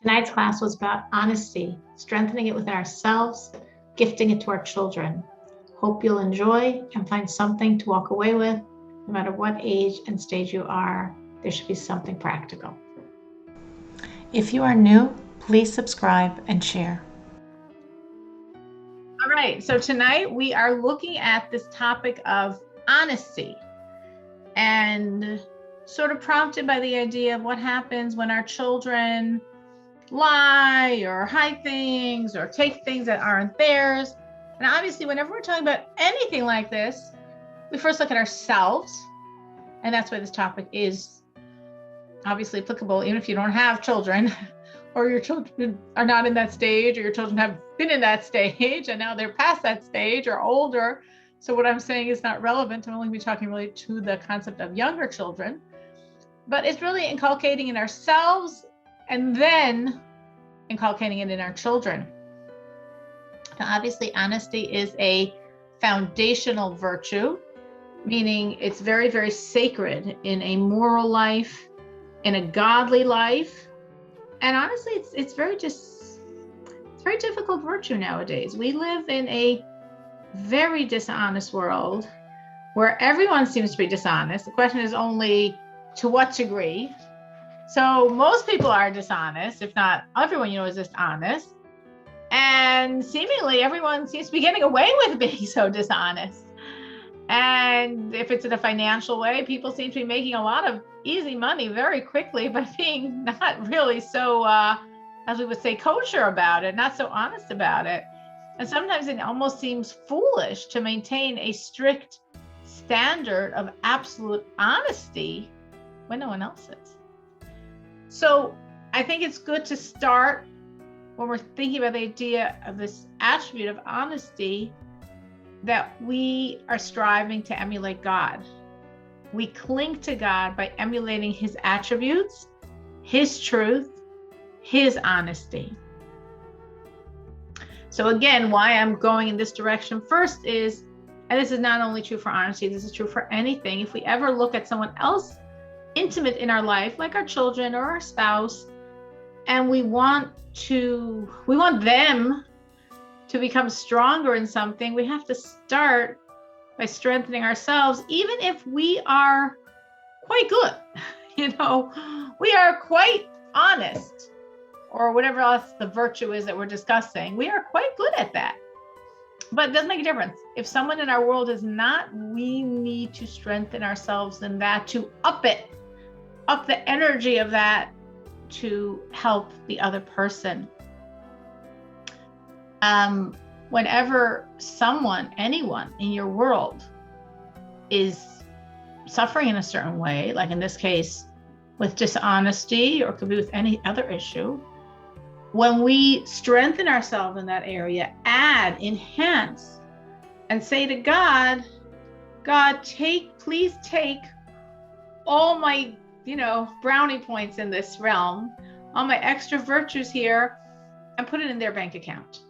Tonight's class was about honesty, strengthening it within ourselves, gifting it to our children. Hope you'll enjoy and find something to walk away with. No matter what age and stage you are, there should be something practical. If you are new, please subscribe and share. All right, so tonight we are looking at this topic of honesty, and sort of prompted by the idea of what happens when our children lie or hide things or take things that aren't theirs. And obviously, whenever we're talking about anything like this, we first look at ourselves, and that's why this topic is obviously applicable even if you don't have children, or your children are not in that stage, or your children have been in that stage and now they're past that stage or older. So what I'm saying is not relevant. I'm only going to be talking really to the concept of younger children, but it's really inculcating in ourselves and then inculcating it in our children. Now, obviously, honesty is a foundational virtue, meaning it's very, very sacred in a moral life, in a godly life. And honestly, it's very difficult virtue nowadays. We live in a very dishonest world where everyone seems to be dishonest. The question is only to what degree. So most people are dishonest, if not everyone, is just honest. And seemingly everyone seems to be getting away with being so dishonest. And if it's in a financial way, people seem to be making a lot of easy money very quickly by being not really so, as we would say, kosher about it, not so honest about it. And sometimes it almost seems foolish to maintain a strict standard of absolute honesty when no one else is. So I think it's good to start when we're thinking about the idea of this attribute of honesty, that we are striving to emulate God. We cling to God by emulating his attributes, his truth, his honesty. So again, why I'm going in this direction first is, and this is not only true for honesty, this is true for anything. If we ever look at someone else intimate in our life, like our children or our spouse, and we want them to become stronger in something, we have to start by strengthening ourselves, even if we are quite good. We are quite honest, or whatever else the virtue is that we're discussing. We are quite good at that. But it doesn't make a difference. If someone in our world is not, we need to strengthen ourselves in that, to up the energy of that, to help the other person. Whenever anyone in your world is suffering in a certain way, like in this case with dishonesty, or it could be with any other issue, when we strengthen ourselves in that area, enhance, and say to God, please take all my brownie points in this realm, all my extra virtues here, and put it in their bank account.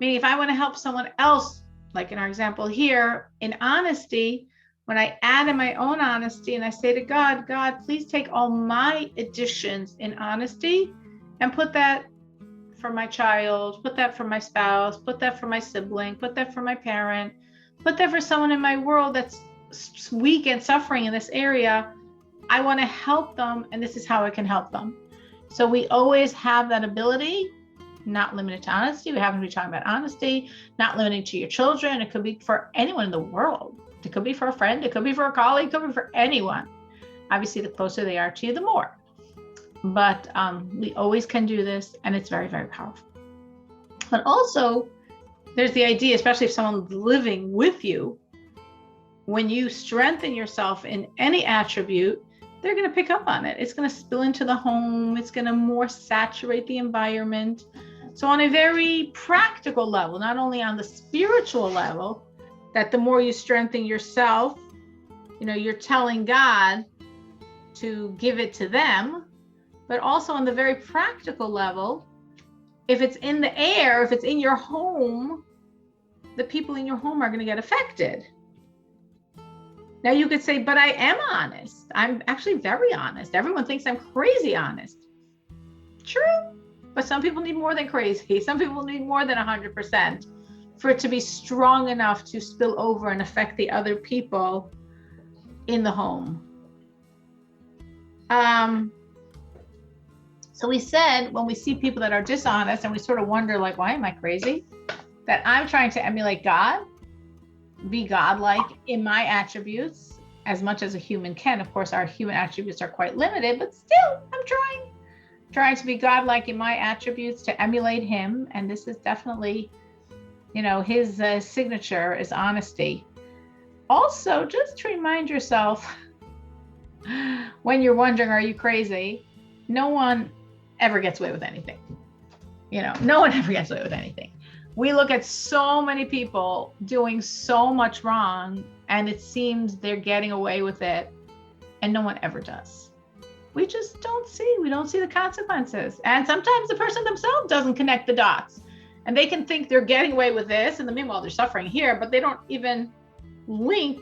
Meaning, if I want to help someone else, like in our example here, in honesty, when I add in my own honesty and I say to God, please take all my additions in honesty and put that for my child, put that for my spouse, put that for my sibling, put that for my parent, put that for someone in my world that's weak and suffering in this area. I want to help them, and this is how I can help them. So we always have that ability, not limited to honesty. We happen to be talking about honesty, not limited to your children. It could be for anyone in the world. It could be for a friend. It could be for a colleague. It could be for anyone. Obviously, the closer they are to you, the more. But we always can do this, and it's very, very powerful. But also, there's the idea, especially if someone's living with you, when you strengthen yourself in any attribute, they're going to pick up on it. It's going to spill into the home. It's going to more saturate the environment. So on a very practical level, not only on the spiritual level, that the more you strengthen yourself, you're telling God to give it to them, but also on the very practical level, if it's in the air, if it's in your home, the people in your home are going to get affected. Now you could say, but I am honest. I'm actually very honest. Everyone thinks I'm crazy honest. True. But some people need more than crazy. Some people need more than 100% for it to be strong enough to spill over and affect the other people in the home. So we said, when we see people that are dishonest and we sort of wonder, like, why am I crazy? That I'm trying to emulate God, be godlike in my attributes as much as a human can. Of course, our human attributes are quite limited, but still, I'm trying to be godlike in my attributes to emulate him. And this is definitely, his signature is honesty. Also, just to remind yourself, when you're wondering, are you crazy? No one ever gets away with anything. No one ever gets away with anything. We look at so many people doing so much wrong, and it seems they're getting away with it, and no one ever does. We just don't see the consequences. And sometimes the person themselves doesn't connect the dots, and they can think they're getting away with this, and the meanwhile they're suffering here, but they don't even link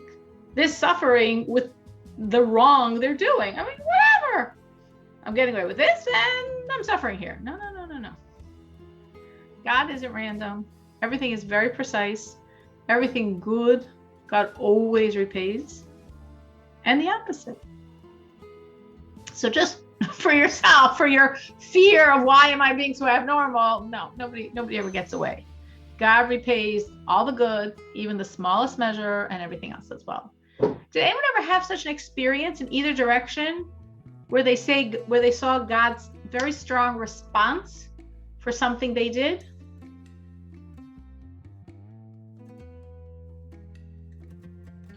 this suffering with the wrong they're doing. I mean, whatever. I'm getting away with this and I'm suffering here. No. God isn't random. Everything is very precise. Everything good, God always repays. And the opposite. So just for yourself, for your fear of why am I being so abnormal, no, nobody ever gets away. God repays all the good, even the smallest measure, and everything else as well. Did anyone ever have such an experience in either direction where they saw God's very strong response for something they did?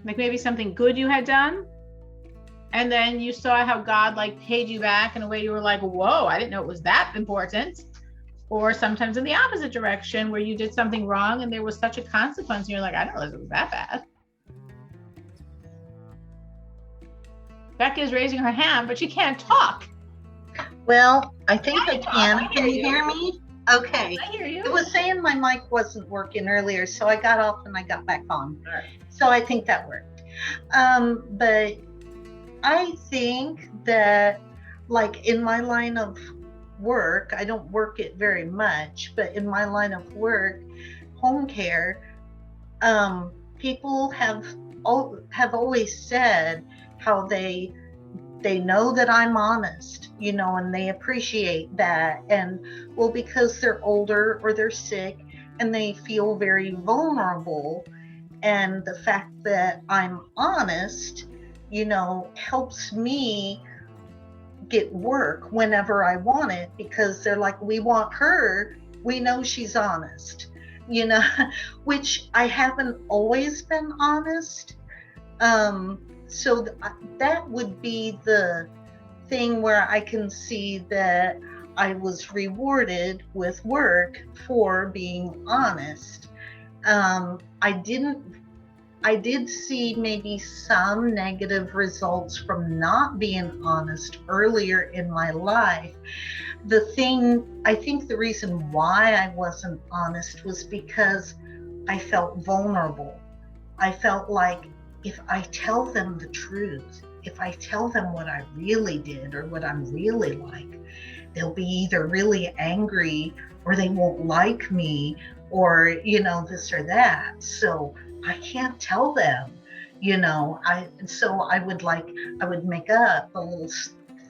Like maybe something good you had done, and then you saw how God paid you back in a way you were like, whoa, I didn't know it was that important. Or sometimes in the opposite direction where you did something wrong and there was such a consequence and you're like, I didn't realize it was that bad. Becca is raising her hand, but she can't talk. Well, I think I can. Can you hear me? Okay. I hear you. It was saying my mic wasn't working earlier, so I got off and I got back on. All right. So I think that worked. But I think that in my line of work, I don't work it very much, but in my line of work, home care, people have always said how they know that I'm honest, and they appreciate that. And because they're older or they're sick and they feel very vulnerable, and the fact that I'm honest, helps me get work whenever I want it, because they're like, we want her, we know she's honest, which I haven't always been honest. So that would be the thing where I can see that I was rewarded with work for being honest. I did see maybe some negative results from not being honest earlier in my life. I think the reason why I wasn't honest was because I felt vulnerable. I felt like if I tell them the truth, if I tell them what I really did or what I'm really like, they'll be either really angry or they won't like me, or, this or that. So I can't tell them, so I would make up a little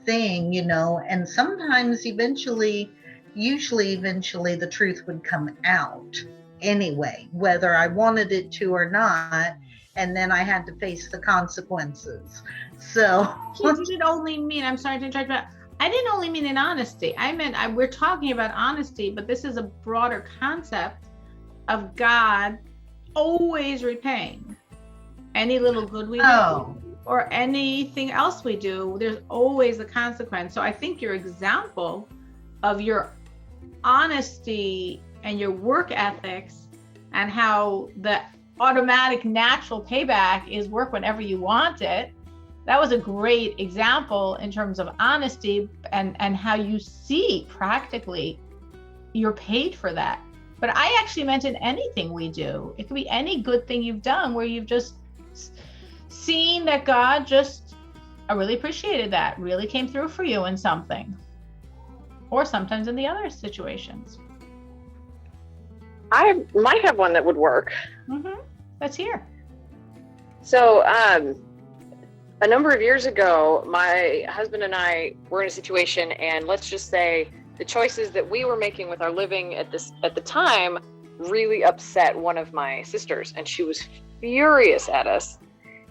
thing, and sometimes usually the truth would come out anyway, whether I wanted it to or not. And then I had to face the consequences. So you didn't only mean, I'm sorry to interrupt, but I didn't only mean in honesty. I meant, we're talking about honesty, but this is a broader concept of God always repaying any little good we do or anything else we do. There's always a consequence. So I think your example of your honesty and your work ethics and how the automatic natural payback is work whenever you want it, that was a great example in terms of honesty and how you see practically you're paid for that. But I actually meant in anything we do. It could be any good thing you've done where you've just seen that God I really appreciated that, really came through for you in something. or sometimes in the other situations. I might have one that would work. Let's hear. So, a number of years ago, my husband and I were in a situation, and let's just say the choices that we were making with our living at the time really upset one of my sisters, and she was furious at us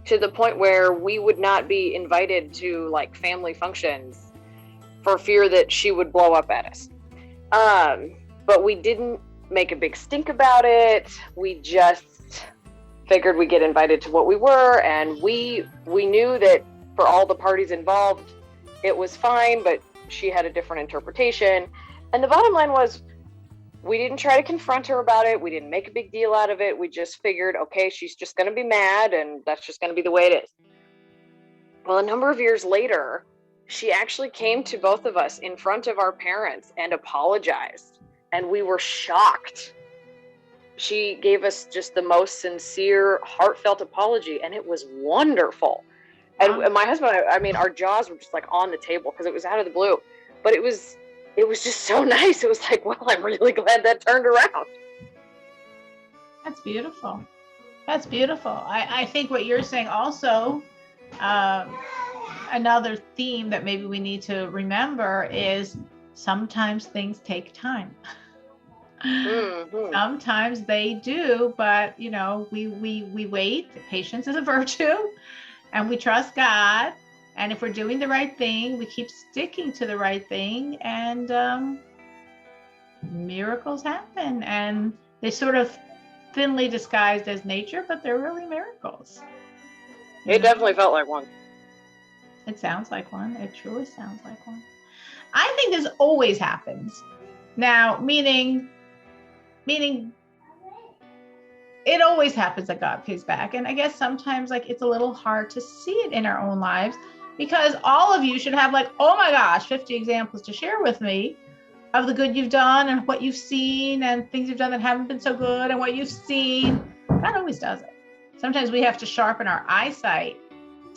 to the point where we would not be invited to like family functions for fear that she would blow up at us. But we didn't make a big stink about it. We just figured we'd get invited to what we were, and we knew that for all the parties involved, it was fine, but she had a different interpretation. And the bottom line was, we didn't try to confront her about it. We didn't make a big deal out of it. We just figured, okay, she's just going to be mad, and that's just going to be the way it is. Well, a number of years later, she actually came to both of us in front of our parents and apologized. And we were shocked. She gave us just the most sincere, heartfelt apology, and it was wonderful. And my husband, I mean, our jaws were just like on the table because it was out of the blue. But it was just so nice. It was like, well, I'm really glad that turned around. That's beautiful. That's beautiful. I think what you're saying also, another theme that maybe we need to remember is sometimes things take time. Sometimes they do, but you know, we wait. Patience is a virtue, and we trust God. And if we're doing the right thing, we keep sticking to the right thing, and miracles happen. And they sort of thinly disguised as nature, but they're really miracles. It definitely felt like one. It sounds like one. It truly sounds like one. I think this always happens. Now, meaning it always happens that God pays back. And I guess sometimes like it's a little hard to see it in our own lives, because all of you should have like, oh my gosh, 50 examples to share with me of the good you've done and what you've seen and things you've done that haven't been so good and what you've seen. God always does it. Sometimes we have to sharpen our eyesight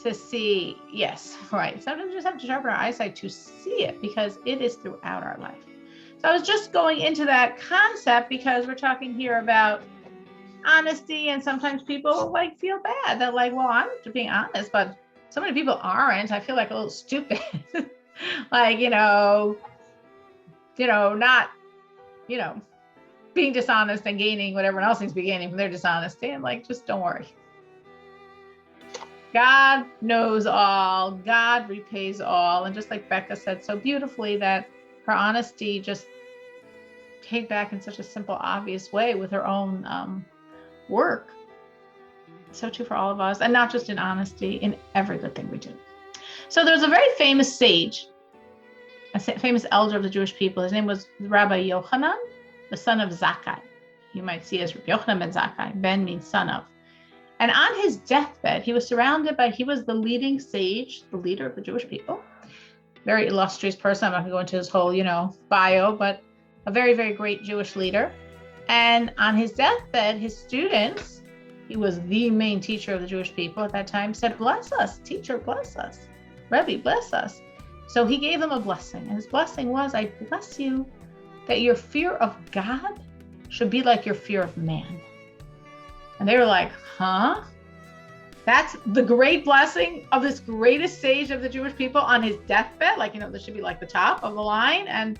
to see. Yes, right. Sometimes we just have to sharpen our eyesight to see it, because it is throughout our life. So I was just going into that concept because we're talking here about honesty, and sometimes people like feel bad that like, well, I'm just being honest, but so many people aren't. I feel like a little stupid. Like, not, being dishonest and gaining what everyone else needs to be gaining from their dishonesty. And like, just don't worry. God knows all. God repays all. And just like Becca said so beautifully, that her honesty just paid back in such a simple, obvious way with her own work. So too for all of us, and not just in honesty, in every good thing we do. So there's a very famous sage, a famous elder of the Jewish people. His name was Rabbi Yochanan, the son of Zakkai. You might see as Yochanan ben Zakkai. Ben means son of. And on his deathbed, he was the leading sage, the leader of the Jewish people. Very illustrious person. I'm not going to go into his whole, bio, but a very, very great Jewish leader. And on his deathbed, his students, he was the main teacher of the Jewish people at that time, said, bless us, teacher, bless us. Rebbe, bless us. So he gave them a blessing. And his blessing was, I bless you that your fear of God should be like your fear of man. And they were like, huh? That's the great blessing of this greatest sage of the Jewish people on his deathbed. Like, this should be like the top of the line, and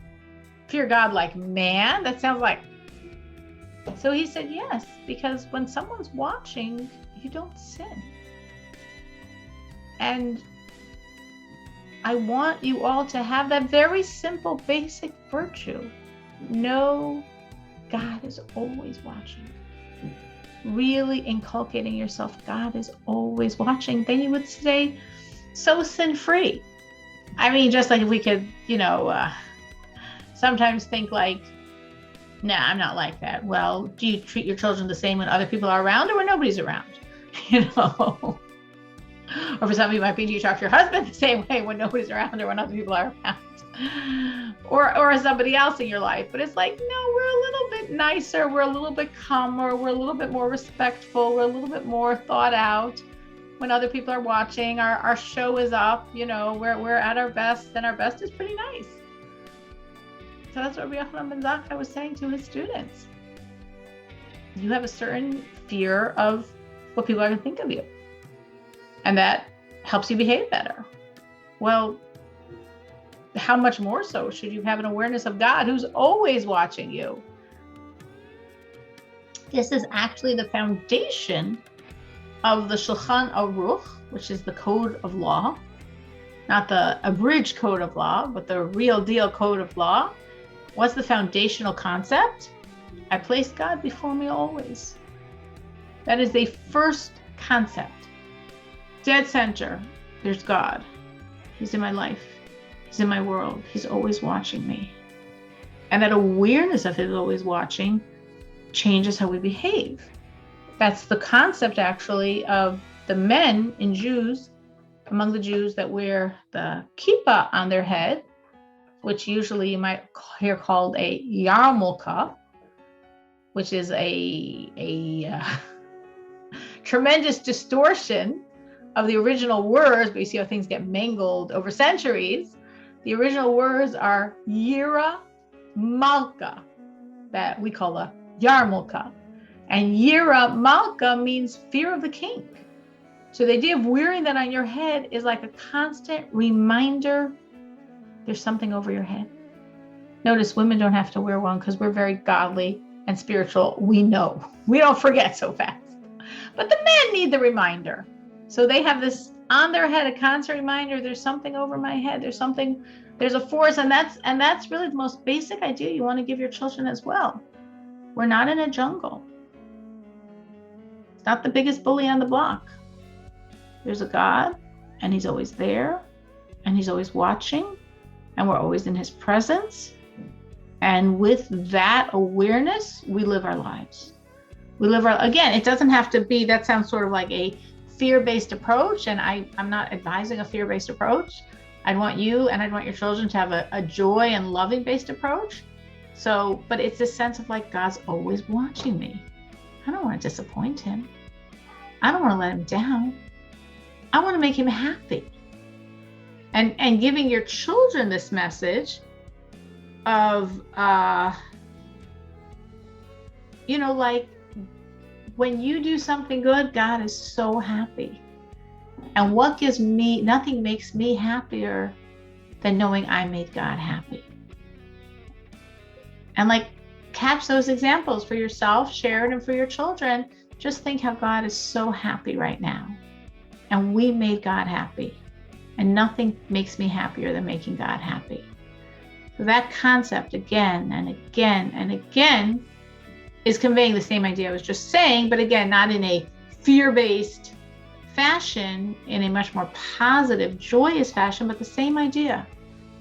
fear God like man. That sounds like. So he said, yes, because when someone's watching, you don't sin. And I want you all to have that very simple, basic virtue. Know God is always watching. Really inculcating yourself, God is always watching. Then you would stay so sin-free. I mean, just like if we could, sometimes think like, nah, I'm not like that. Well, do you treat your children the same when other people are around or when nobody's around? Or for some of you might be, do you talk to your husband the same way when nobody's around or when other people are around? Or somebody else in your life. But it's like, no, we're a little bit nicer. We're a little bit calmer. We're a little bit more respectful. We're a little bit more thought out when other people are watching. Our show is up, we're at our best, and our best is pretty nice. So that's what Rabbi Yochanan ben Zakkai was saying to his students. You have a certain fear of what people are going to think of you. And that helps you behave better. Well, how much more so should you have an awareness of God who's always watching you? This is actually the foundation of the Shulchan Aruch, which is the code of law, not the abridged code of law, but the real deal code of law. What's the foundational concept? I place God before me always. That is the first concept. Dead center, there's God. He's in my life. He's in my world. He's always watching me. And that awareness of his always watching changes how we behave. That's the concept, actually, of the men in Jews, among the Jews that wear the kippah on their head, which usually you might hear called a yarmulke, which is a tremendous distortion of the original words, but you see how things get mangled over centuries. The original words are Yira Malka, that we call a yarmulke. And Yira Malka means fear of the king. So the idea of wearing that on your head is like a constant reminder there's something over your head. Notice women don't have to wear one because we're very godly and spiritual. We know. We don't forget so fast. But the men need the reminder. So they have this on their head, a constant reminder, there's something over my head. There's a force. And that's really the most basic idea you want to give your children as well. We're not in a jungle. It's not the biggest bully on the block. There's a God, and he's always there, and he's always watching, and we're always in his presence. And with that awareness, we live our lives. Again, it doesn't have to be, that sounds sort of like a fear-based approach, and I'm not advising a fear-based approach. I'd want you and I'd want your children to have a joy and loving-based approach. So, but it's this sense of like, God's always watching me. I don't want to disappoint him. I don't want to let him down. I want to make him happy. And giving your children this message of, like when you do something good, God is so happy. And nothing makes me happier than knowing I made God happy. And like catch those examples for yourself, share it, and for your children. Just think how God is so happy right now. And we made God happy. And nothing makes me happier than making God happy. So that concept again and again and again is conveying the same idea I was just saying, but again, not in a fear-based fashion, in a much more positive, joyous fashion, but the same idea.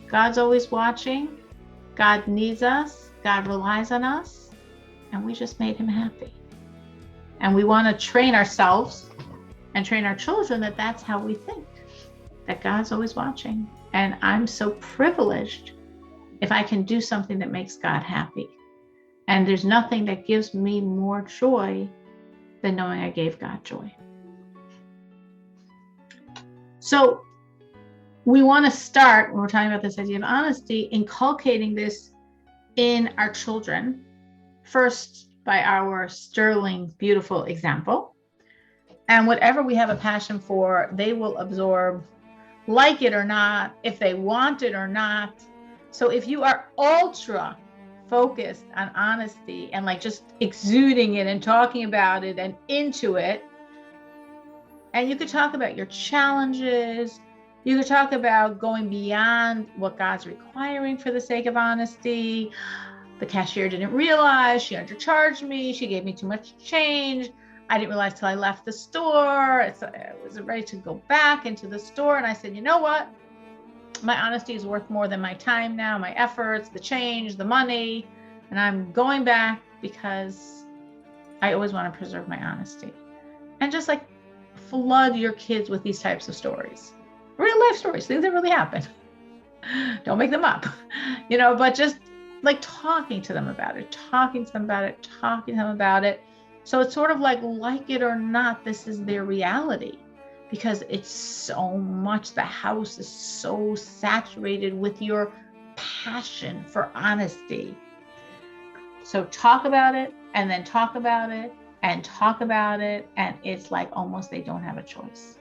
God's always watching. God needs us. God relies on us. And we just made him happy. And we want to train ourselves and train our children that that's how we think, that God's always watching. And I'm so privileged if I can do something that makes God happy. And there's nothing that gives me more joy than knowing I gave God joy. So we want to start, when we're talking about this idea of honesty, inculcating this in our children, first by our sterling, beautiful example. And whatever we have a passion for, they will absorb, like it or not, if they want it or not. So if you are ultra focused on honesty and like just exuding it and talking about it and into it, and you could talk about your challenges, you could talk about going beyond what God's requiring for the sake of honesty. The cashier didn't realize, she undercharged me, she gave me too much change. I didn't realize till I left the store. I was ready to go back into the store. And I said, you know what? My honesty is worth more than my time now, my efforts, the change, the money. And I'm going back because I always want to preserve my honesty. And just like flood your kids with these types of stories. Real life stories, things that really happen. Don't make them up, but just like talking to them about it. So it's sort of like it or not, this is their reality, because it's so much, the house is so saturated with your passion for honesty. So talk about it, and then talk about it, and talk about it, and it's like almost they don't have a choice.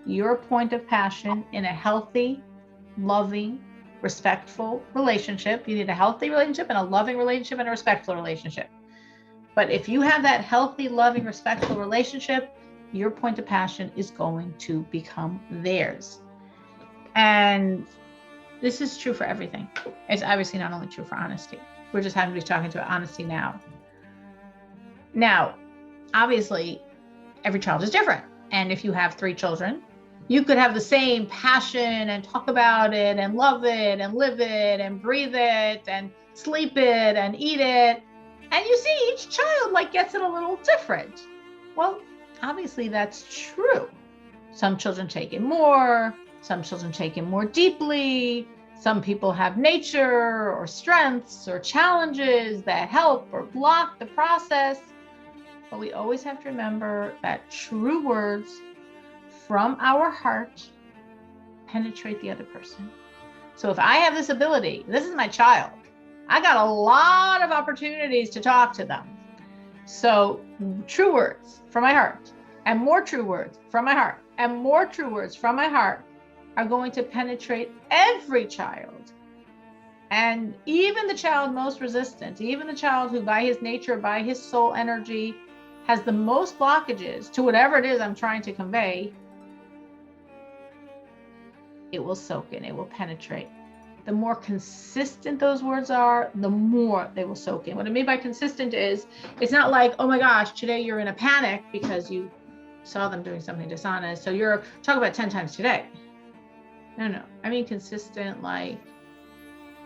Your point of passion in a healthy, loving, respectful relationship. You need a healthy relationship and a loving relationship and a respectful relationship. But if you have that healthy, loving, respectful relationship, your point of passion is going to become theirs. And this is true for everything. It's obviously not only true for honesty. We're just happen to be talking about honesty now. Now, obviously, every child is different. And if you have 3 children, you could have the same passion and talk about it and love it and live it and breathe it and sleep it and eat it. And you see each child like gets it a little different. Well, obviously that's true. Some children take it more, some children take it more deeply. Some people have nature or strengths or challenges that help or block the process. But we always have to remember that true words from our heart penetrate the other person. So if I have this ability, this is my child, I got a lot of opportunities to talk to them. So true words from my heart, and more true words from my heart, and more true words from my heart are going to penetrate every child. And even the child most resistant, even the child who by his nature, by his soul energy, has the most blockages to whatever it is I'm trying to convey, it will soak in, it will penetrate. The more consistent those words are, the more they will soak in. What I mean by consistent is, it's not like, oh my gosh, today you're in a panic because you saw them doing something dishonest, so you're talking about 10 times today. No. I mean consistent, like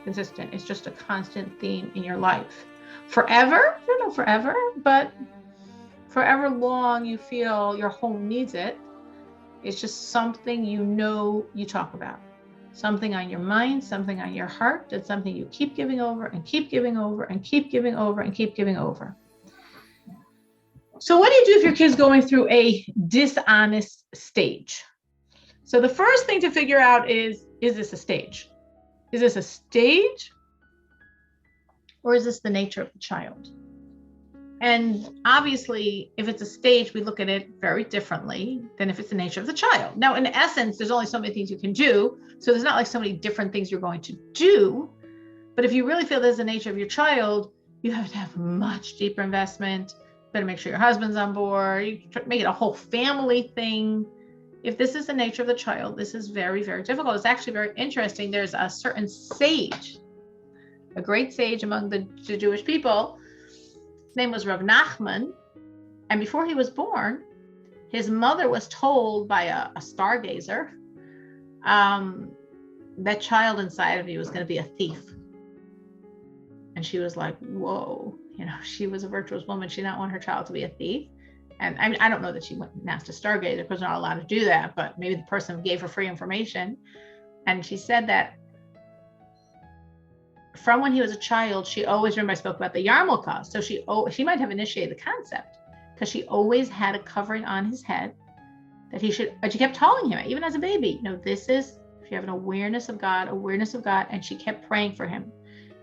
consistent. It's just a constant theme in your life. Forever? I don't know forever, but forever long you feel your home needs it. It's just something you know you talk about. Something on your mind, something on your heart, and something you keep giving over and keep giving over and keep giving over and keep giving over. So what do you do if your kid's going through a dishonest stage? So the first thing to figure out is this a stage? Is this a stage? Or is this the nature of the child? And obviously, if it's a stage, we look at it very differently than if it's the nature of the child. Now, in essence, there's only so many things you can do. So there's not like so many different things you're going to do. But if you really feel there's the nature of your child, you have to have much deeper investment. Better make sure your husband's on board. You make it a whole family thing. If this is the nature of the child, this is very, very difficult. It's actually very interesting. There's a certain sage, a great sage among the Jewish people. His name was Rav Nachman. And before he was born, his mother was told by a stargazer, that child inside of you was going to be a thief. And she was like, whoa, she was a virtuous woman. She did not want her child to be a thief. And I mean, I don't know that she went and asked a stargazer because they're not allowed to do that, but maybe the person gave her free information. And she said that from when he was a child, she always, remember I spoke about the yarmulke. So she might have initiated the concept because she always had a covering on his head that he should, but she kept telling him, even as a baby, this is, if you have an awareness of God, and she kept praying for him.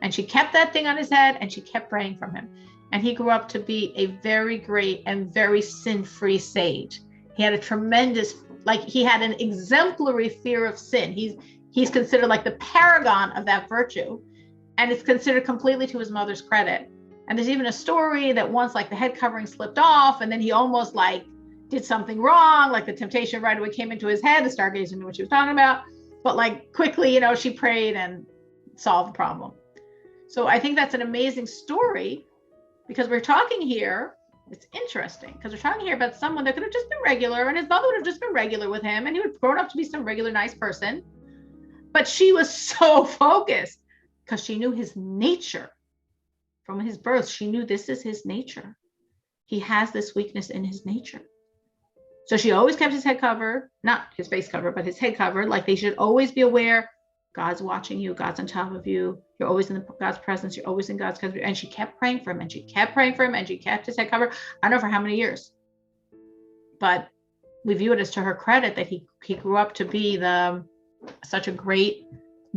And she kept that thing on his head and she kept praying for him. And he grew up to be a very great and very sin-free sage. He had a tremendous, he had an exemplary fear of sin. He's considered like the paragon of that virtue. And it's considered completely to his mother's credit. And there's even a story that once the head covering slipped off and then he almost did something wrong, the temptation right away came into his head. The stargazer knew what she was talking about. But quickly, she prayed and solved the problem. So I think that's an amazing story because we're talking here, it's interesting because we're talking here about someone that could have just been regular and his mother would have just been regular with him and he would have grown up to be some regular, nice person. But she was so focused because she knew his nature from his birth. She knew this is his nature. He has this weakness in his nature. So she always kept his head covered, not his face covered, but his head covered. They should always be aware God's watching you. God's on top of you. You're always in God's presence. You're always in God's presence. And she kept praying for him and she kept praying for him and she kept his head covered. I don't know for how many years, but we view it as to her credit that he grew up to be such a great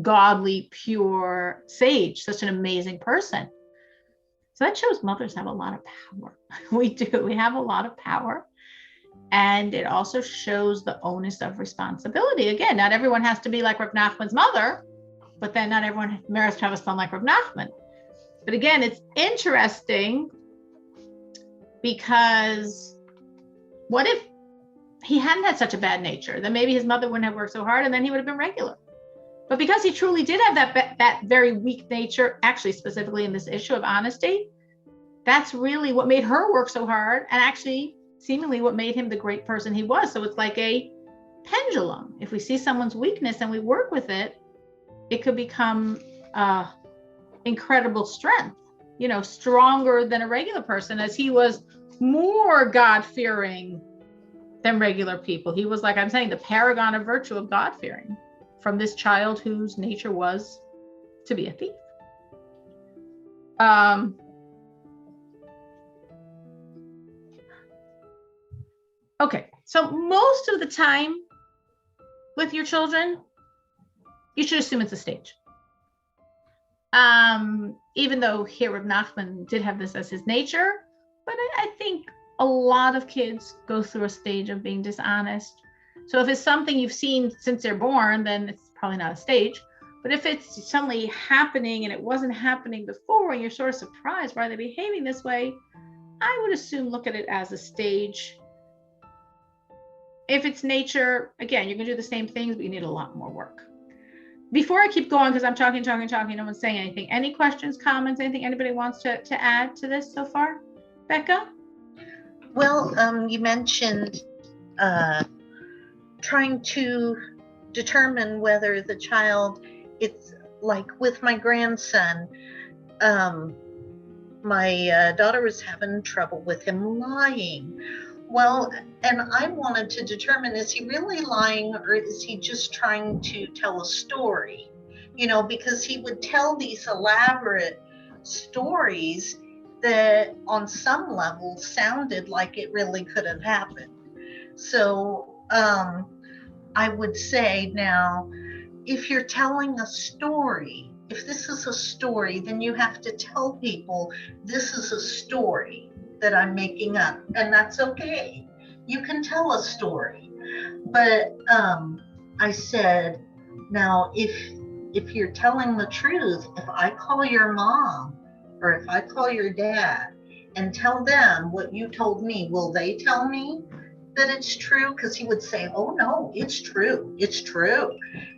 godly, pure sage, such an amazing person. So that shows mothers have a lot of power. We do. We have a lot of power. And it also shows the onus of responsibility. Again, not everyone has to be like Rav Nachman's mother, but then not everyone merits to have a son like Rav Nachman. But again, it's interesting because what if he hadn't had such a bad nature? Then maybe his mother wouldn't have worked so hard, and then he would have been regular. But because he truly did have that very weak nature, actually specifically in this issue of honesty, that's really what made her work so hard, and actually seemingly what made him the great person he was. So it's like a pendulum. If we see someone's weakness and we work with it, it could become incredible strength, stronger than a regular person, as he was more God-fearing than regular people. He was, like I'm saying, the paragon of virtue of God-fearing from this child whose nature was to be a thief. Okay, so most of the time with your children, you should assume it's a stage. Even though here Reb Nachman did have this as his nature, but I think a lot of kids go through a stage of being dishonest. So if it's something you've seen since they're born, then it's probably not a stage. But if it's suddenly happening and it wasn't happening before and you're sort of surprised why they're behaving this way, I would assume look at it as a stage. If it's nature, again, you're gonna do the same things, but you need a lot more work. Before I keep going, because I'm talking, no one's saying anything. Any questions, comments, anything anybody wants to add to this so far? Becca? Well, you mentioned trying to determine whether the child, it's like with my grandson, my daughter was having trouble with him lying. Well, and I wanted to determine, is he really lying or is he just trying to tell a story? Because he would tell these elaborate stories that on some level sounded like it really could have happened. So I would say now, if you're telling a story, if this is a story, then you have to tell people this is a story that I'm making up, and that's okay. You can tell a story. But I said, now if you're telling the truth, if I call your mom or if I call your dad and tell them what you told me, will they tell me that it's true? Because he would say, oh no, it's true.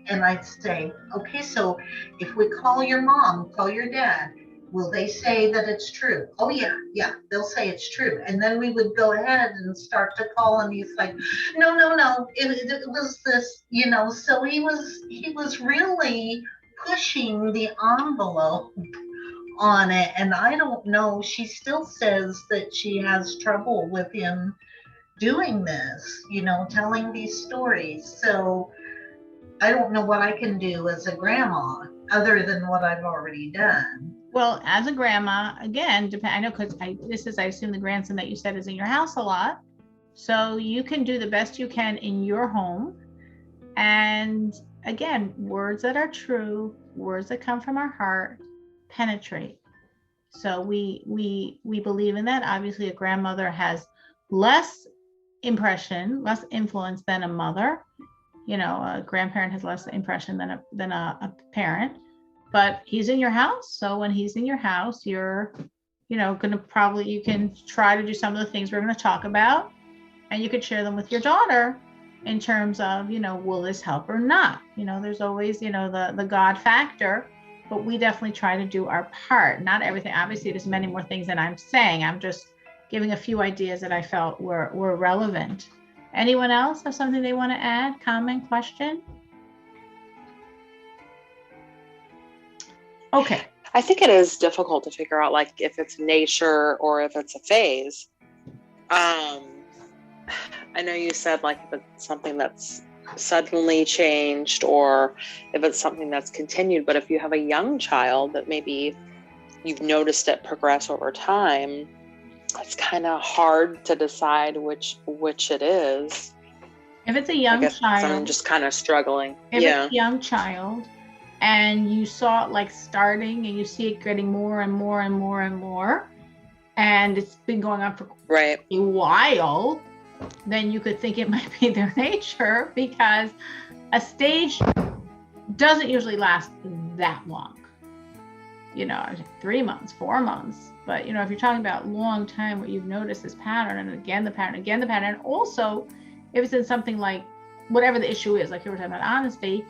And I'd say, okay, so if we call your mom, call your dad, will they say that it's true? Oh yeah, they'll say it's true. And then we would go ahead and start to call, and he's like, no, it was this, so he was really pushing the envelope on it. And I don't know, she still says that she has trouble with him doing this, telling these stories. So I don't know what I can do as a grandma other than what I've already done. Well, as a grandma, again, I know, because I assume the grandson that you said is in your house a lot. So you can do the best you can in your home. And again, words that are true, words that come from our heart, penetrate. So we believe in that. Obviously, a grandmother has less impression, less influence than a mother. A grandparent has less impression than a parent. But he's in your house. So when he's in your house, you're, you can try to do some of the things we're going to talk about, and you could share them with your daughter in terms of, will this help or not? There's always, the God factor, but we definitely try to do our part. Not everything. Obviously, there's many more things than I'm saying. I'm just giving a few ideas that I felt were relevant. Anyone else have something they want to add? Comment, question? Okay. I think it is difficult to figure out, like, if it's nature or if it's a phase. I know you said, like, if it's something that's suddenly changed or if it's something that's continued, but if you have a young child that maybe you've noticed it progress over time, it's kind of hard to decide which it is. If it's a young child, I'm just kind of struggling. If it's a young child, and you saw it like starting and you see it getting more and more and more and more, and it's been going on for Right. a while, then you could think it might be their nature, because a stage doesn't usually last that long. 3 months, 4 months. But, if you're talking about long time, what you've noticed this pattern, and again, the pattern, and also if it's in something like whatever the issue is, like you were talking about honesty,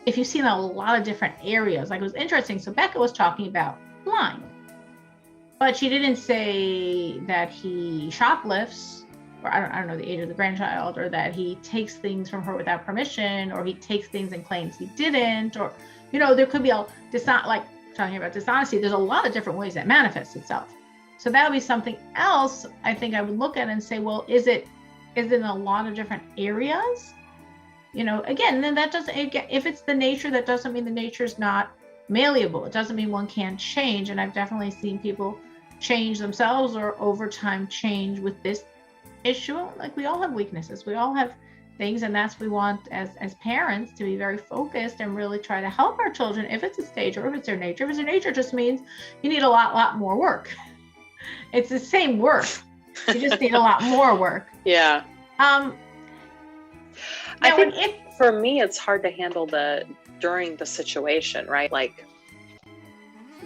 if you've seen a lot of different areas, like it was interesting. So Becca was talking about lying, but she didn't say that he shoplifts, or I don't know the age of the grandchild, or that he takes things from her without permission, or he takes things and claims he didn't, or, there could be like talking about dishonesty. There's a lot of different ways that manifests itself. So that would be something else I think I would look at and say, well, is it in a lot of different areas? Again, then that doesn't, if it's the nature, that doesn't mean the nature is not malleable. It doesn't mean one can't change. And I've definitely seen people change themselves or over time change with this issue. Like, we all have weaknesses. We all have things, and that's what we want as parents, to be very focused and really try to help our children if it's a stage or if it's their nature. If it's their nature, it just means you need a lot more work. It's the same work. You just need a lot more work. Yeah. I think for me, it's hard to handle during the situation, right? Like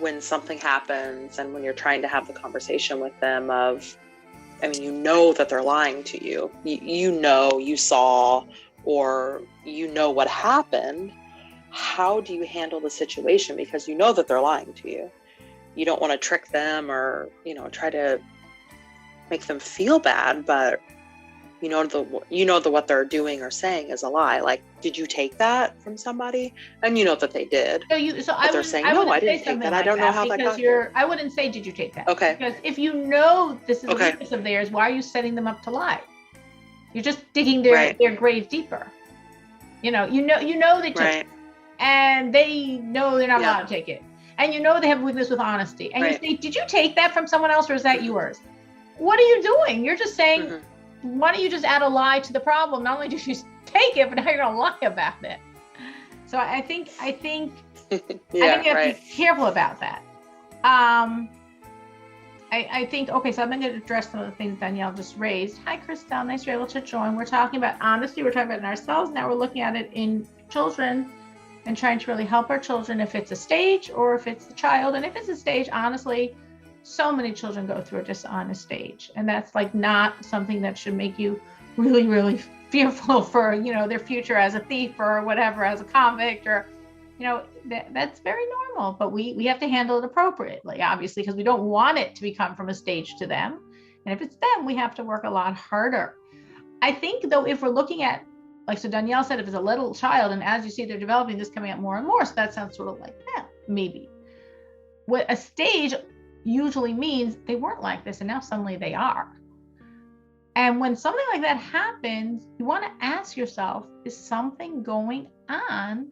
when something happens and when you're trying to have the conversation with them that they're lying to you. You saw, or what happened. How do you handle the situation? Because that they're lying to you. You don't want to trick them or, try to make them feel bad, but what they're doing or saying is a lie. Like, did you take that from somebody? And that they did. But they're saying, no, I didn't take that. I don't know how that got here. I wouldn't say, did you take that? Okay. Because if this is a weakness of theirs, why are you setting them up to lie? You're just digging their grave deeper. They took it, and they know they're not allowed to take it. And they have weakness with honesty. And you say, did you take that from someone else, or is that yours? What are you doing? You're just saying, why don't you just add a lie to the problem? Not only did you take it, but now you're gonna lie about it. So I think you have to be careful about that. I think, okay, so I'm going to address some of the things Danielle just raised. Hi, Christelle, nice you're able to join. We're talking about honesty. We're talking about it in ourselves. Now we're looking at it in children and trying to really help our children, if it's a stage or if it's a child. And if it's a stage, honestly, so many children go through a dishonest stage. And that's like not something that should make you really, really fearful for, their future as a thief or whatever, as a convict, or, that's very normal. But we have to handle it appropriately, obviously, because we don't want it to become from a stage to them. And if it's them, we have to work a lot harder. I think, though, if we're looking at, like, so Danielle said, if it's a little child, and as you see, they're developing this coming out more and more, so that sounds sort of like, maybe. What a stage usually means they weren't like this, and now suddenly they are. And when something like that happens, you want to ask yourself, is something going on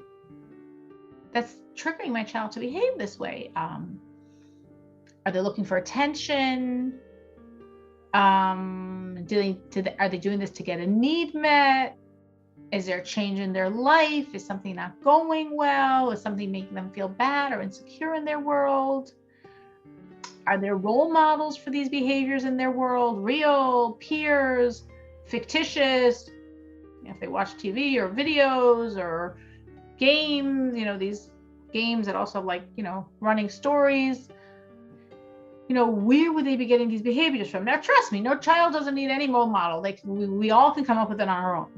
that's triggering my child to behave this way? Are they looking for attention? Are they doing this to get a need met? Is there a change in their life? Is something not going well? Is something making them feel bad or insecure in their world? Are there role models for these behaviors in their world? Real, peers, fictitious? If they watch TV or videos or games, these games that also like, running stories, where would they be getting these behaviors from? Now, trust me, no child doesn't need any role model. We all can come up with it on our own.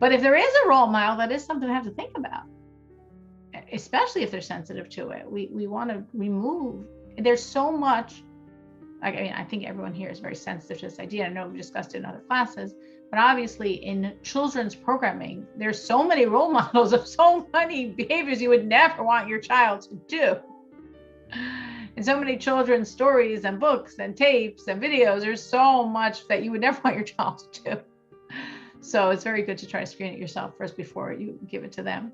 But if there is a role model, that is something to have to think about, especially if they're sensitive to it. We want to remove. There's so much. I think everyone here is very sensitive to this idea. I know we've discussed it in other classes, but obviously in children's programming, there's so many role models of so many behaviors you would never want your child to do. And so many children's stories and books and tapes and videos. There's so much that you would never want your child to do. So it's very good to try to screen it yourself first before you give it to them.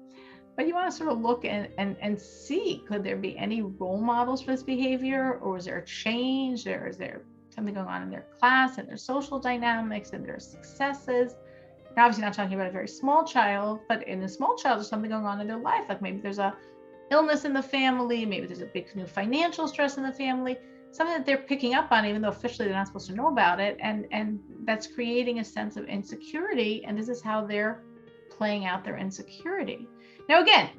But you want to sort of look and see, could there be any role models for this behavior? Or is there a change? Or is there something going on in their class and their social dynamics and their successes? Now, obviously not talking about a very small child, but in a small child, there's something going on in their life. Like maybe there's a illness in the family, maybe there's a big new financial stress in the family, something that they're picking up on, even though officially they're not supposed to know about it. And that's creating a sense of insecurity. And this is how they're playing out their insecurity. Now, again,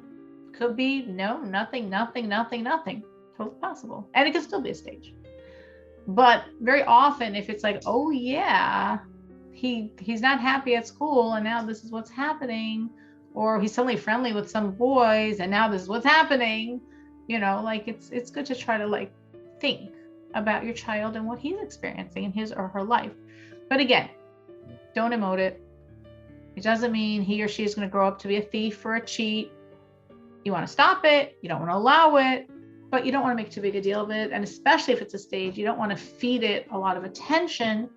could be no, nothing. Totally possible. And it could still be a stage. But very often, if it's like, oh yeah, he's not happy at school and now this is what's happening, or he's suddenly friendly with some boys and now this is what's happening, like it's good to try to like think about your child and what he's experiencing in his or her life. But again, don't emote it. It doesn't mean he or she is going to grow up to be a thief or a cheat. You want to stop it. You don't want to allow it, but you don't want to make too big a deal of it. And especially if it's a stage, you don't want to feed it a lot of attention,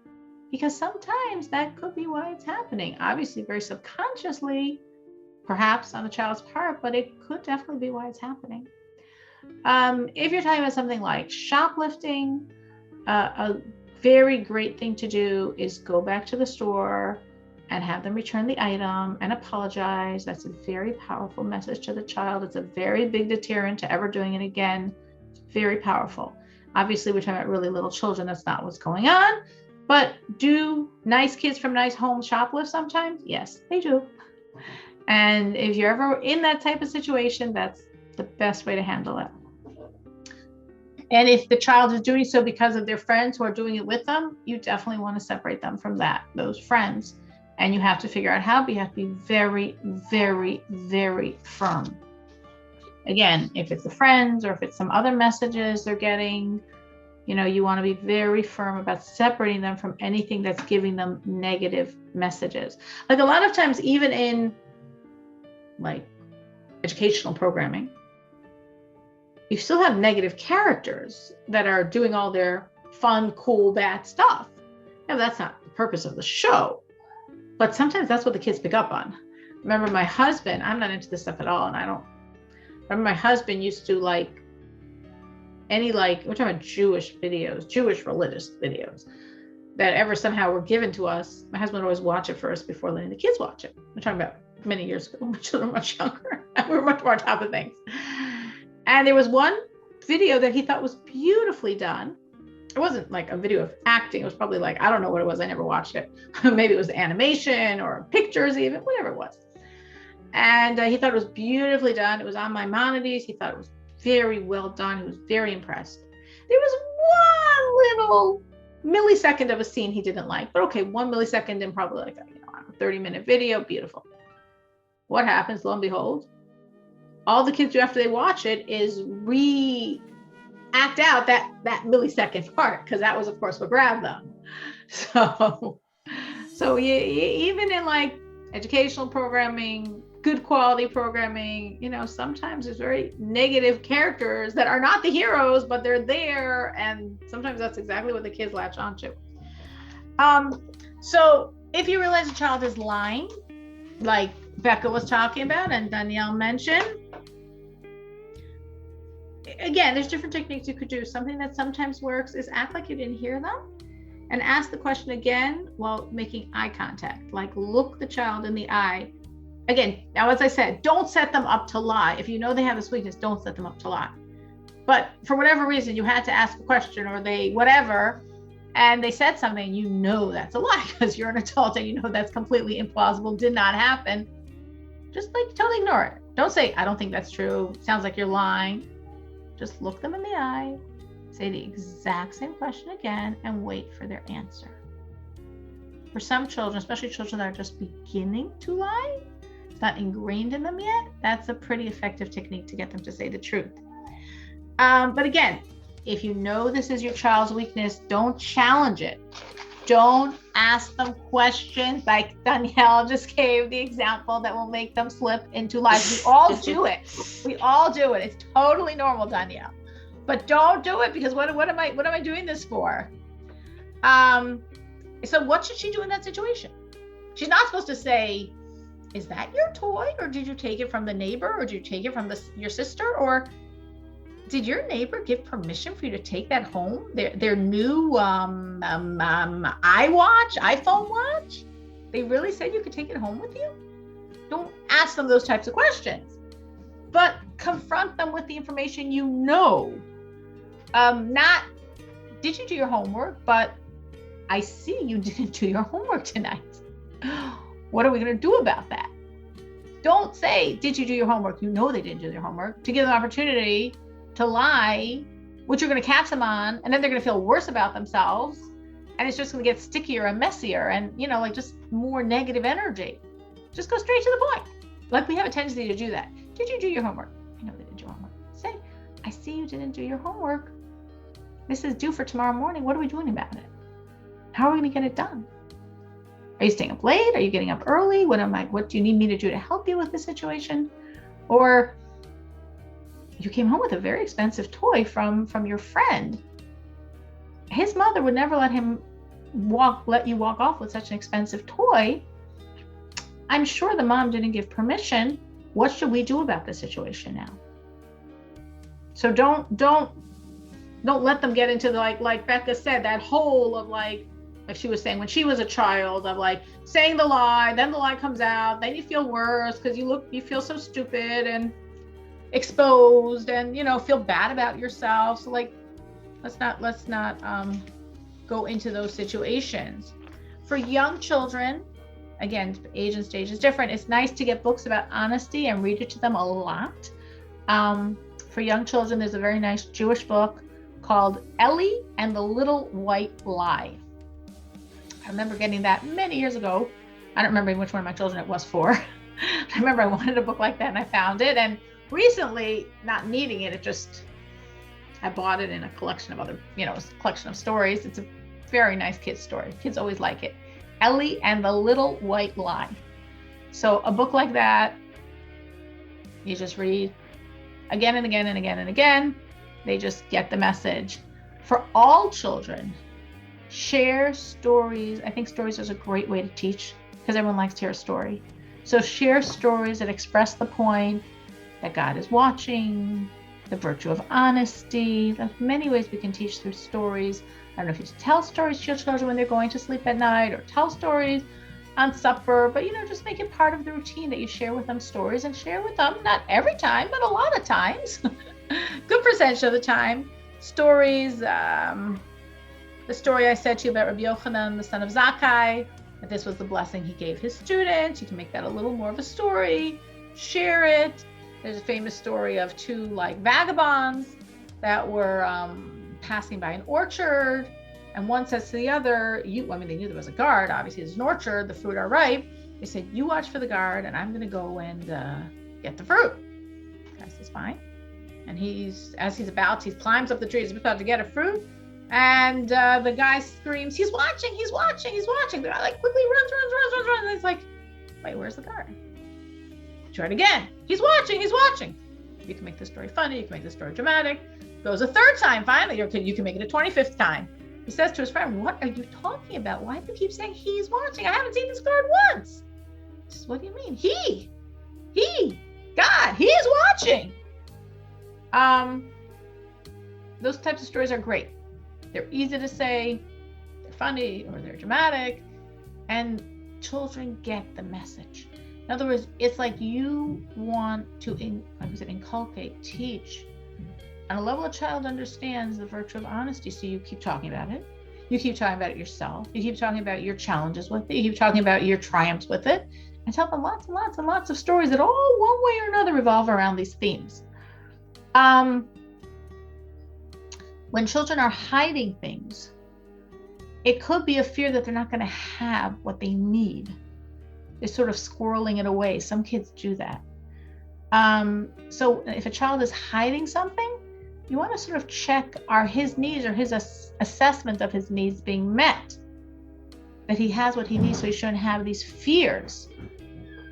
because sometimes that could be why it's happening. Obviously, very subconsciously, perhaps on the child's part, but it could definitely be why it's happening. If you're talking about something like shoplifting, a very great thing to do is go back to the store and have them return the item and apologize. That's a very powerful message to the child. It's a very big deterrent to ever doing it again. It's very powerful. Obviously, we're talking about really little children. That's not what's going on. But do nice kids from nice homes shoplift sometimes? Yes, they do. And if you're ever in that type of situation, that's the best way to handle it. And if the child is doing so because of their friends who are doing it with them, you definitely want to separate them from those friends. And you have to figure out how, but you have to be very, very, very firm. Again, if it's the friends or if it's some other messages they're getting, you want to be very firm about separating them from anything that's giving them negative messages. Like a lot of times, even in like educational programming, you still have negative characters that are doing all their fun, cool, bad stuff. Now, that's not the purpose of the show. But sometimes that's what the kids pick up on. Remember my husband, I'm not into this stuff at all. And remember my husband used to we're talking about Jewish videos, Jewish religious videos that ever somehow were given to us. My husband would always watch it first before letting the kids watch it. We're talking about many years ago. My children were much younger. We were much more on top of things. And there was one video that he thought was beautifully done. It wasn't like a video of acting. It was probably like, I don't know what it was. I never watched it. Maybe it was animation or pictures even, whatever it was. And he thought it was beautifully done. It was on Maimonides. He thought it was very well done. He was very impressed. There was one little millisecond of a scene he didn't like, but okay, 1 millisecond in probably like a 30-minute video. Beautiful. What happens? Lo and behold, all the kids do after they watch it is act out that millisecond part, because that was of course what grabbed them. So even in like educational programming, good quality programming, sometimes there's very negative characters that are not the heroes, but they're there, and sometimes that's exactly what the kids latch onto. So if you realize a child is lying, like Becca was talking about and Danielle mentioned, again, there's different techniques you could do. Something that sometimes works is act like you didn't hear them and ask the question again while making eye contact. Like look the child in the eye. Again, now as I said, don't set them up to lie. If you know they have this weakness, don't set them up to lie. But for whatever reason, you had to ask a question or whatever, and they said something, that's a lie because you're an adult and that's completely implausible, did not happen. Just like totally ignore it. Don't say, I don't think that's true. Sounds like you're lying. Just look them in the eye, say the exact same question again, and wait for their answer. For some children, especially children that are just beginning to lie, it's not ingrained in them yet, that's a pretty effective technique to get them to say the truth. But again, if you know this is your child's weakness, don't challenge it. Don't ask them questions like Danielle just gave the example that will make them slip into lies. We all do it. It's totally normal, Danielle. But don't do it, because what am I doing this for? So what should she do in that situation? She's not supposed to say, is that your toy? Or did you take it from the neighbor? Or did you take it from your sister? Or did your neighbor give permission for you to take that home? Their new iPhone watch? They really said you could take it home with you? Don't ask them those types of questions, but confront them with the information you know. Not, did you do your homework? But I see you didn't do your homework tonight. What are we going to do about that? Don't say, did you do your homework? You know they didn't do their homework. To give them an opportunity to lie, which you're going to catch them on, and then they're going to feel worse about themselves. And it's just going to get stickier and messier and, like just more negative energy. Just go straight to the point. Like we have a tendency to do that. Did you do your homework? I know they didn't do your homework. Say, I see you didn't do your homework. This is due for tomorrow morning. What are we doing about it? How are we going to get it done? Are you staying up late? Are you getting up early? What do you need me to do to help you with the situation? Or you came home with a very expensive toy from your friend. His mother would never let you walk off with such an expensive toy. I'm sure the mom didn't give permission. What should we do about the situation now? So don't let them get into the, like Becca said, that hole of like she was saying when she was a child, of like saying the lie, then the lie comes out, then you feel worse because you feel so stupid and exposed and feel bad about yourself. So like let's not go into those situations. For young children, again, age and stage is different. It's nice to get books about honesty and read it to them a lot. For young children, there's a very nice Jewish book called Ellie and the Little White Lie. I remember getting that many years ago. I don't remember which one of my children it was for. I remember I wanted a book like that and I found it. And recently, not needing it, I bought it in a collection of other, a collection of stories. It's a very nice kid's story. Kids always like it. Ellie and the Little White Lie. So a book like that, you just read again and again and again and again. They just get the message. For all children, share stories. I think stories is a great way to teach because everyone likes to hear a story. So share stories that express the point that God is watching, the virtue of honesty. There's many ways we can teach through stories. I don't know if you tell stories to your children when they're going to sleep at night or tell stories on supper, but just make it part of the routine that you share with them stories and share with them, not every time, but a lot of times, good percentage of the time, stories. The story I said to you about Rabbi Yochanan, the son of Zakkai, that this was the blessing he gave his students. You can make that a little more of a story, share it. There's a famous story of two vagabonds that were passing by an orchard, and one says to the other, they knew there was a guard, obviously there's an orchard, the fruit are ripe. They said, you watch for the guard and I'm going to go and get the fruit. The guy says, fine. And he climbs up the tree, he's about to get a fruit, and the guy screams, he's watching. The guy quickly runs. And he's like, wait, where's the guard? Try it again. He's watching. You can make the story funny, you can make the story dramatic. Goes a third time, finally, you can make it a 25th time. He says to his friend, what are you talking about? Why do you keep saying he's watching? I haven't seen this guard once. He says, what do you mean? God, he is watching. Those types of stories are great. They're easy to say, they're funny, or they're dramatic, and children get the message. In other words, it's like you want to inculcate, teach. On a level a child understands the virtue of honesty, so you keep talking about it. You keep talking about it yourself. You keep talking about your challenges with it. You keep talking about your triumphs with it. And tell them lots and lots and lots of stories that all one way or another revolve around these themes. When children are hiding things, it could be a fear that they're not going to have what they need. They're sort of squirreling it away. Some kids do that. So if a child is hiding something, you want to sort of check, are his needs or his assessment of his needs being met? That he has what he needs, so he shouldn't have these fears.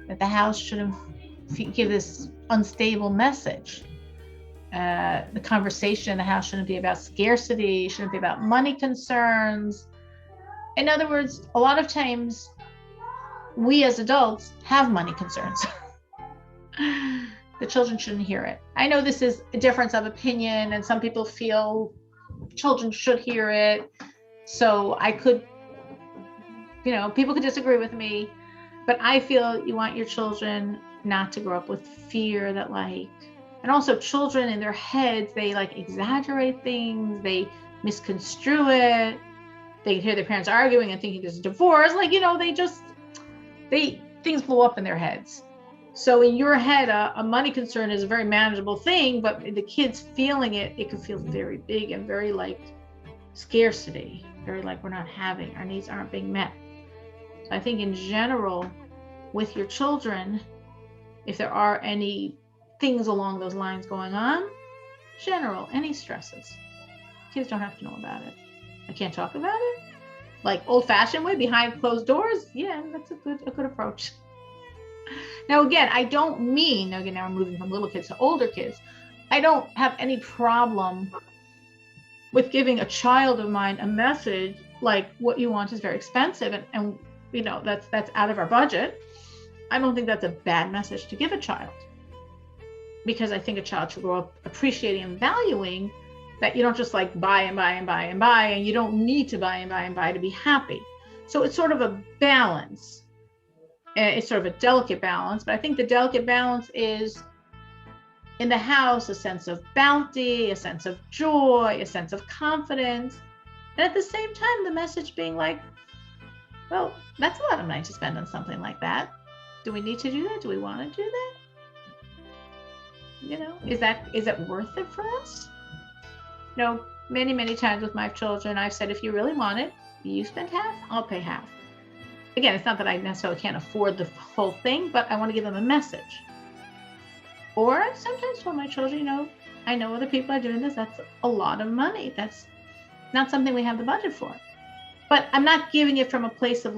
That the house shouldn't give this unstable message. The conversation in the house shouldn't be about scarcity, shouldn't be about money concerns. In other words, a lot of times we as adults have money concerns. The children shouldn't hear it. I know this is a difference of opinion, and some people feel children should hear it. So I could people could disagree with me, but I feel you want your children not to grow up with fear that and also children in their heads, they exaggerate things, they misconstrue it. They hear their parents arguing and thinking there's a divorce. Things blow up in their heads. So in your head, a money concern is a very manageable thing, but the kids feeling it can feel very big and very scarcity, very we're not having, our needs aren't being met. So I think in general, with your children, if there are any things along those lines going on, any stresses, kids don't have to know about it. I can't talk about it. Old-fashioned way, behind closed doors. Yeah, that's a good approach. Now, again, I don't mean, now we're moving from little kids to older kids. I don't have any problem with giving a child of mine a message what you want is very expensive and that's out of our budget. I don't think that's a bad message to give a child, because I think a child should grow up appreciating and valuing that you don't just buy and buy and buy and buy, and you don't need to buy and buy and buy to be happy. So it's sort of a balance. It's sort of a delicate balance, but I think the delicate balance is in the house, a sense of bounty, a sense of joy, a sense of confidence. And at the same time, the message being well, that's a lot of money to spend on something like that. Do we need to do that? Do we want to do that? Is that worth it for us? Many, many times with my children, I've said, if you really want it, you spend half, I'll pay half. Again, it's not that I necessarily can't afford the whole thing, but I want to give them a message. Or I sometimes tell my children, I know other people are doing this. That's a lot of money. That's not something we have the budget for. But I'm not giving it from a place of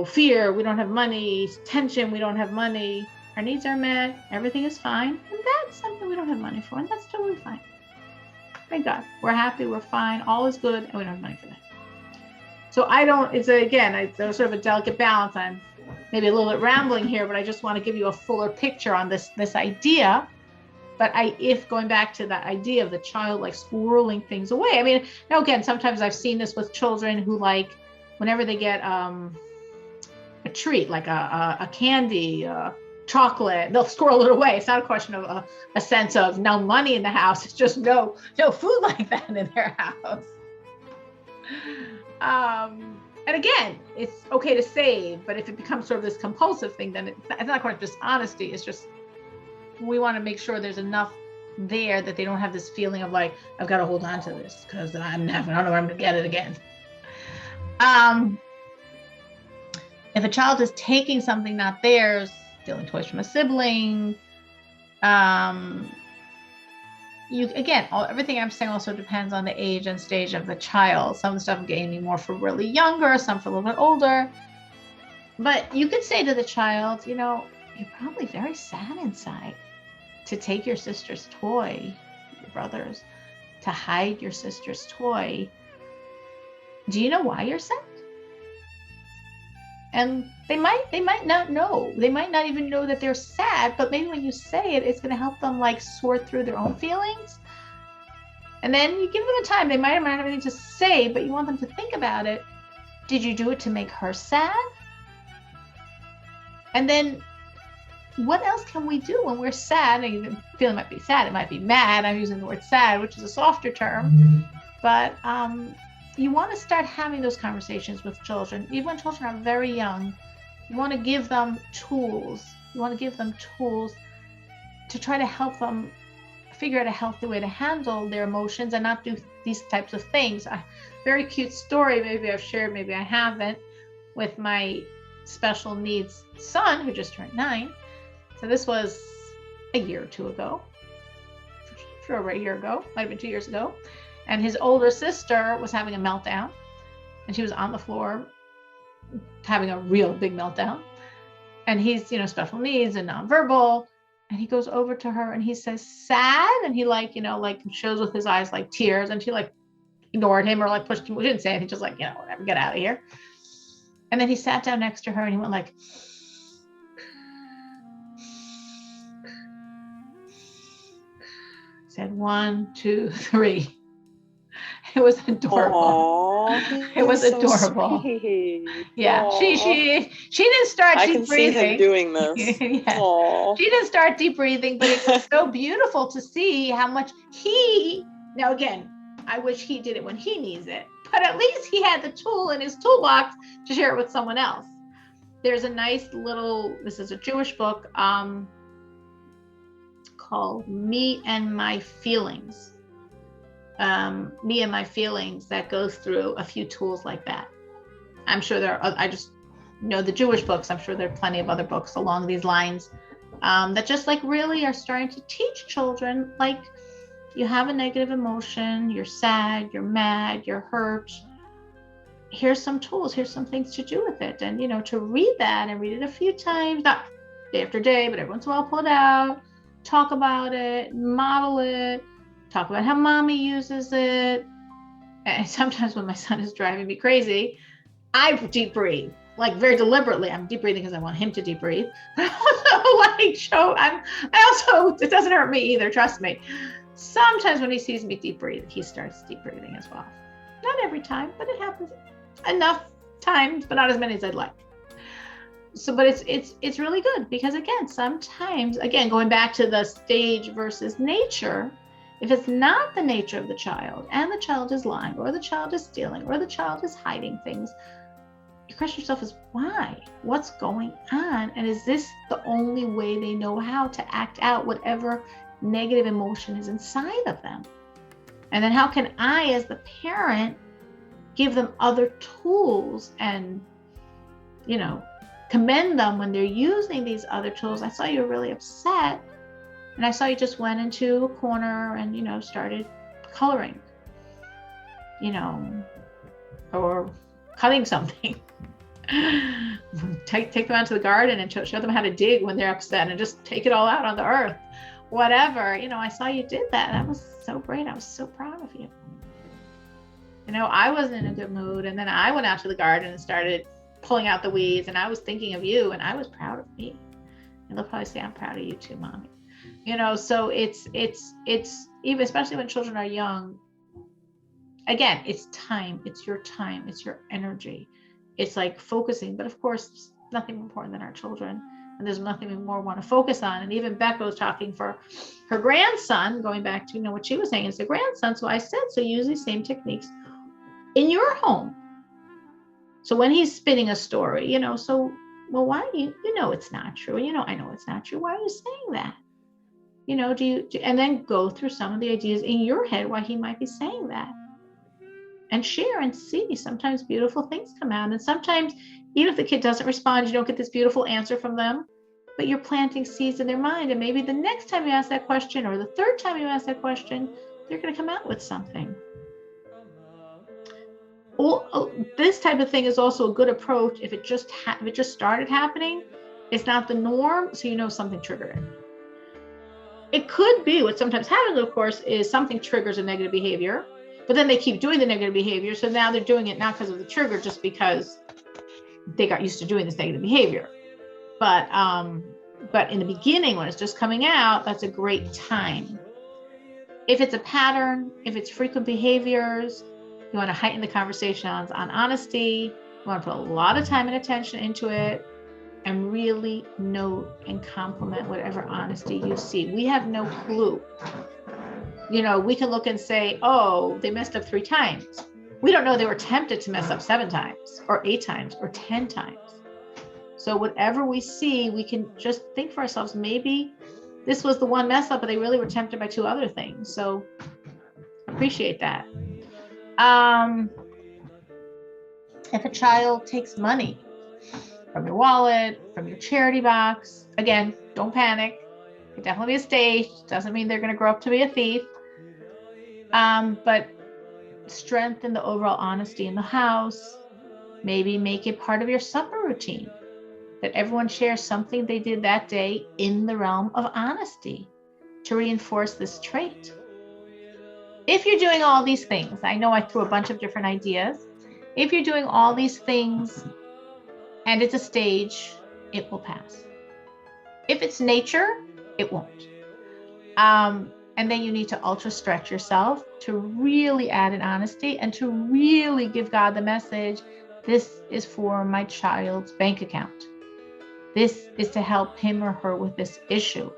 fear, we don't have money, tension, we don't have money, our needs are met, everything is fine. And that's something we don't have money for, and that's totally fine. Thank God. We're happy, we're fine, all is good, and we don't have money for that. So it's sort of a delicate balance. I'm maybe a little bit rambling here, but I just want to give you a fuller picture on this idea. But if going back to that idea of the child squirreling things away, now again, sometimes I've seen this with children who whenever they get a treat, a candy, chocolate, they'll squirrel it away. It's not a question of a sense of no money in the house. It's just no food like that in their house. And again, it's okay to save, but if it becomes sort of this compulsive thing, then it's not quite dishonesty. It's just, we want to make sure there's enough there that they don't have this feeling of I've got to hold on to this because I don't know when I'm going to get it again. If a child is taking something not theirs, stealing toys from a sibling, everything I'm saying also depends on the age and stage of the child. Some of the stuff I'm getting me more for really younger, some for a little bit older. But you could say to the child, you're probably very sad inside to take your sister's toy, your brother's, to hide your sister's toy. Do you know why you're sad? And they might not know. They might not even know that they're sad, but maybe when you say it, it's going to help them sort through their own feelings. And then you give them a time. They might or might not have anything to say, but you want them to think about it. Did you do it to make her sad? And then what else can we do when we're sad? And the feeling might be sad. It might be mad. I'm using the word sad, which is a softer term. But you want to start having those conversations with children. Even when children are very young, you want to give them tools. You want to give them tools to try to help them figure out a healthy way to handle their emotions and not do these types of things. A very cute story, maybe I've shared, maybe I haven't, with my special needs son who just turned 9. So this was a year or two ago, for over a year ago, might have been 2 years ago. And his older sister was having a meltdown, and she was on the floor having a real big meltdown. And he's, special needs and nonverbal. And he goes over to her and he says, sad. And he shows with his eyes tears. And she ignored him or pushed him. She didn't say anything, just whatever, get out of here. And then he sat down next to her and he went said 1, 2, 3. It was adorable. Aww, It was he's so adorable. sweet. Yeah, Aw. she didn't start I deep can see breathing. him doing this. Yes. Aww. She didn't start deep breathing, but it was so beautiful to see how much now again, I wish he did it when he needs it, but at least he had the tool in his toolbox to share it with someone else. There's a nice little, this is a Jewish book called Me and My Feelings. Me and My Feelings, that goes through a few tools like that. I'm sure there are, I just know the Jewish books. I'm sure there are plenty of other books along these lines that just like really are starting to teach children, like, you have a negative emotion, you're sad, you're mad, you're hurt. Here's some tools, here's some things to do with it. And, to read that and read it a few times, not day after day, but every once in a while, pull it out, talk about it, model it, talk about how mommy uses it. And sometimes when my son is driving me crazy, I deep breathe, like very deliberately. I'm deep breathing because I want him to deep breathe. But also, it doesn't hurt me either, trust me. Sometimes when he sees me deep breathe, he starts deep breathing as well. Not every time, but it happens enough times, but not as many as I'd like. So, but it's really good because, again, sometimes, again, going back to the stage versus nature, if it's not the nature of the child and the child is lying or the child is stealing or the child is hiding things, you question yourself is why? What's going on? And is this the only way they know how to act out whatever negative emotion is inside of them? And then how can I, as the parent, give them other tools and, commend them when they're using these other tools? I saw you were really upset, and I saw you just went into a corner and, started coloring, or cutting something. Take them out to the garden and show them how to dig when they're upset and just take it all out on the earth. Whatever, I saw you did that. That was so great. I was so proud of you. I wasn't in a good mood, and then I went out to the garden and started pulling out the weeds, and I was thinking of you, and I was proud of me. And they'll probably say, I'm proud of you too, mommy. So it's even, especially when children are young, again, it's time, it's your energy. It's like focusing, but of course, there's nothing more important than our children. And there's nothing we more want to focus on. And even Becca was talking for her grandson, going back to, what she was saying is the grandson. So I said, so use these same techniques in your home. So when he's spinning a story, so, well, why do you it's not true. I know it's not true. Why are you saying that? And then go through some of the ideas in your head why he might be saying that. And share and see. Sometimes beautiful things come out. And sometimes, even if the kid doesn't respond, you don't get this beautiful answer from them, but you're planting seeds in their mind. And maybe the next time you ask that question, or the third time you ask that question, they're going to come out with something. This type of thing is also a good approach if it just started happening. It's not the norm, so something triggered it. It could be what sometimes happens, of course, is something triggers a negative behavior, but then they keep doing the negative behavior. So now they're doing it not because of the trigger, just because they got used to doing this negative behavior. But in the beginning, when it's just coming out, that's a great time. If it's a pattern, if it's frequent behaviors, you want to heighten the conversations on honesty. You want to put a lot of time and attention into it, and really note and compliment whatever honesty you see. We have no clue. We can look and say, oh, they messed up 3 times. We don't know they were tempted to mess up 7 times or 8 times or 10 times. So whatever we see, we can just think for ourselves, maybe this was the one mess up, but they really were tempted by 2 other things. So appreciate that. If a child takes money from your wallet, from your charity box, again, don't panic. It could definitely be a stage. Doesn't mean they're going to grow up to be a thief. But strengthen the overall honesty in the house. Maybe make it part of your supper routine, that everyone shares something they did that day in the realm of honesty to reinforce this trait. If you're doing all these things, I know I threw a bunch of different ideas. If you're doing all these things and it's a stage, it will pass. If it's nature, it won't. And then you need to ultra stretch yourself. to really add in honesty and to really give God the message, this is for my child's bank account. This is to help him or her with this issue.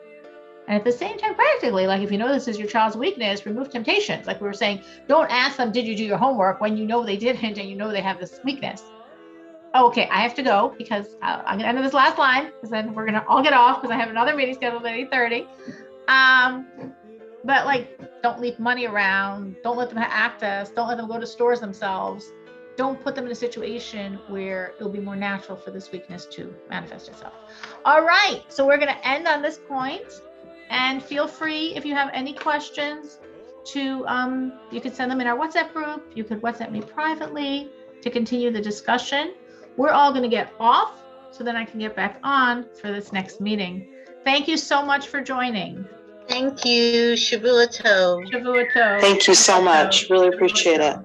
And at the same time, practically, like if you know this is your child's weakness, remove temptations. Like we were saying, don't ask them, did you do your homework, when you know they didn't and you know they have this weakness. Oh, okay, I have to go because I'm going to end this last line because then we're going to all get off because I have another meeting scheduled at 8:30. But like, don't leave money around. Don't let them have access. Don't let them go to stores themselves. Don't put them in a situation where it'll be more natural for this weakness to manifest itself. All right, so we're going to end on this point. And feel free, if you have any questions, to you could send them in our WhatsApp group. You could WhatsApp me privately to continue the discussion. We're all going to get off so then I can get back on for this next meeting. Thank you so much for joining. Thank you. Shavua Tov. Shavua Tov. Thank you so much. Really appreciate it.